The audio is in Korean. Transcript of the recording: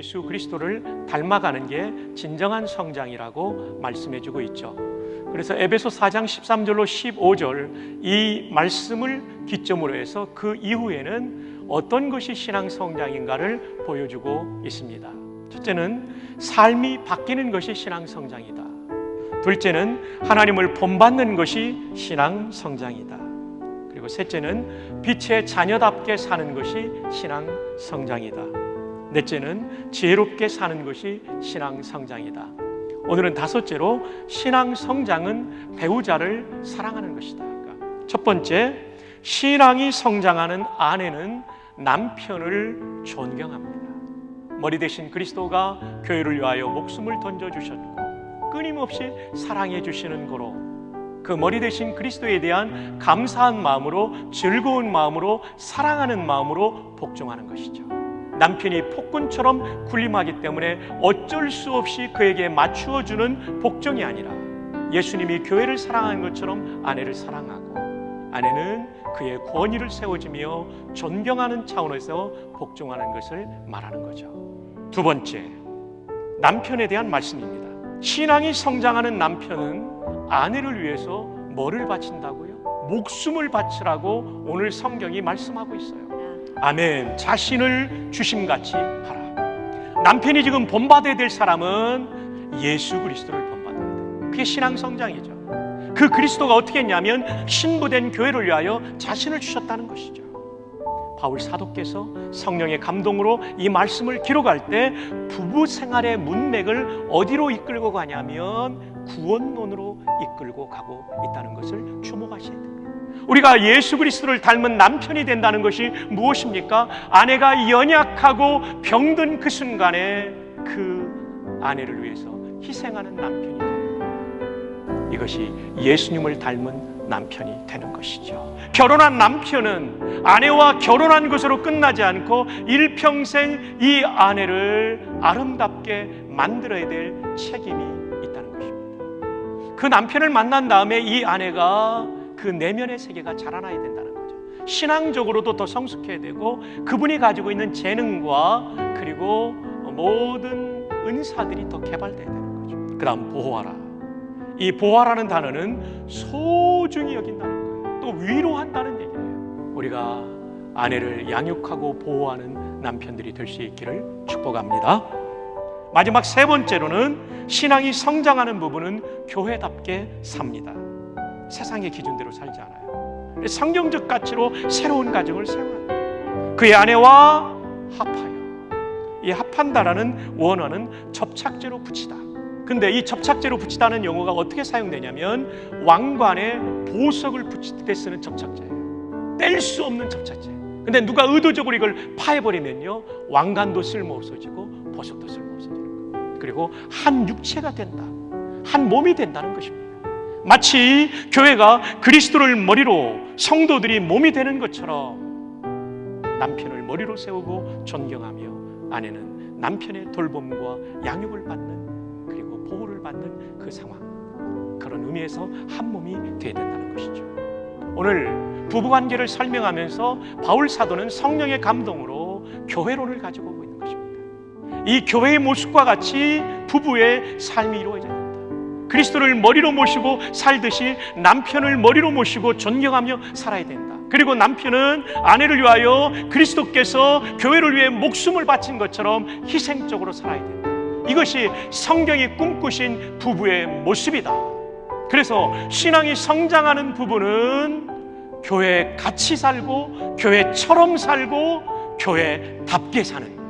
예수 그리스도를 닮아가는 게 진정한 성장이라고 말씀해주고 있죠. 그래서 에베소 4장 13절로 15절 이 말씀을 기점으로 해서 그 이후에는 어떤 것이 신앙 성장인가를 보여주고 있습니다. 첫째는 삶이 바뀌는 것이 신앙 성장이다. 둘째는 하나님을 본받는 것이 신앙 성장이다. 그리고 셋째는 빛의 자녀답게 사는 것이 신앙 성장이다. 넷째는 지혜롭게 사는 것이 신앙 성장이다. 오늘은 다섯째로 신앙 성장은 배우자를 사랑하는 것이다. 그러니까 첫 번째, 신앙이 성장하는 아내는 남편을 존경합니다. 머리 대신 그리스도가 교회를 위하여 목숨을 던져주셨고 끊임없이 사랑해 주시는 고로 그 머리 대신 그리스도에 대한 감사한 마음으로, 즐거운 마음으로, 사랑하는 마음으로 복종하는 것이죠. 남편이 폭군처럼 군림하기 때문에 어쩔 수 없이 그에게 맞추어 주는 복종이 아니라 예수님이 교회를 사랑하는 것처럼 아내를 사랑하고, 아내는 그의 권위를 세워주며 존경하는 차원에서 복종하는 것을 말하는 거죠. 두 번째, 남편에 대한 말씀입니다. 신앙이 성장하는 남편은 아내를 위해서 뭐를 바친다고요? 목숨을 바치라고 오늘 성경이 말씀하고 있어요. 아멘. 자신을 주심같이 하라. 남편이 지금 본받아야 될 사람은 예수 그리스도를 본받아야 돼요. 그게 신앙 성장이죠. 그 그리스도가 어떻게 했냐면 신부된 교회를 위하여 자신을 주셨다는 것이죠. 바울 사도께서 성령의 감동으로 이 말씀을 기록할 때 부부 생활의 문맥을 어디로 이끌고 가냐면 구원론으로 이끌고 가고 있다는 것을 주목하셔야 됩니다. 우리가 예수 그리스도를 닮은 남편이 된다는 것이 무엇입니까? 아내가 연약하고 병든 그 순간에 그 아내를 위해서 희생하는 남편이 되는 거예요. 이것이 예수님을 닮은 남편이 되는 것이죠. 결혼한 남편은 아내와 결혼한 것으로 끝나지 않고 일평생 이 아내를 아름답게 만들어야 될 책임이 있다는 것입니다. 그 남편을 만난 다음에 이 아내가 그 내면의 세계가 자라나야 된다는 거죠. 신앙적으로도 더 성숙해야 되고 그분이 가지고 있는 재능과 그리고 모든 은사들이 더 개발돼야 되는 거죠. 그 다음 보호하라. 이 보호하라는 단어는 소중히 여긴다는 거예요. 또 위로한다는 얘기예요. 우리가 아내를 양육하고 보호하는 남편들이 될 수 있기를 축복합니다. 마지막 세 번째로는 신앙이 성장하는 부분은 교회답게 삽니다. 세상의 기준대로 살지 않아요. 성경적 가치로 새로운 가정을 세워요. 그의 아내와 합하여. 이 합한다라는 원어는 접착제로 붙이다. 근데 이 접착제로 붙이다는 용어가 어떻게 사용되냐면 왕관에 보석을 붙일 때 쓰는 접착제예요. 뗄 수 없는 접착제. 근데 누가 의도적으로 이걸 파해버리면요, 왕관도 쓸모 없어지고 보석도 쓸모 없어지는 거예요. 그리고 한 육체가 된다, 한 몸이 된다는 것입니다. 마치 교회가 그리스도를 머리로, 성도들이 몸이 되는 것처럼 남편을 머리로 세우고 존경하며 아내는 남편의 돌봄과 양육을 받는, 그리고 보호를 받는 그 상황, 그런 의미에서 한 몸이 되어야 된다는 것이죠. 오늘 부부관계를 설명하면서 바울 사도는 성령의 감동으로 교회론을 가지고 오고 있는 것입니다. 이 교회의 모습과 같이 부부의 삶이 이루어져야 된다. 그리스도를 머리로 모시고 살듯이 남편을 머리로 모시고 존경하며 살아야 된다. 그리고 남편은 아내를 위하여 그리스도께서 교회를 위해 목숨을 바친 것처럼 희생적으로 살아야 된다. 이것이 성경이 꿈꾸신 부부의 모습이다. 그래서 신앙이 성장하는 부부는 교회에 같이 살고 교회처럼 살고 교회답게 사는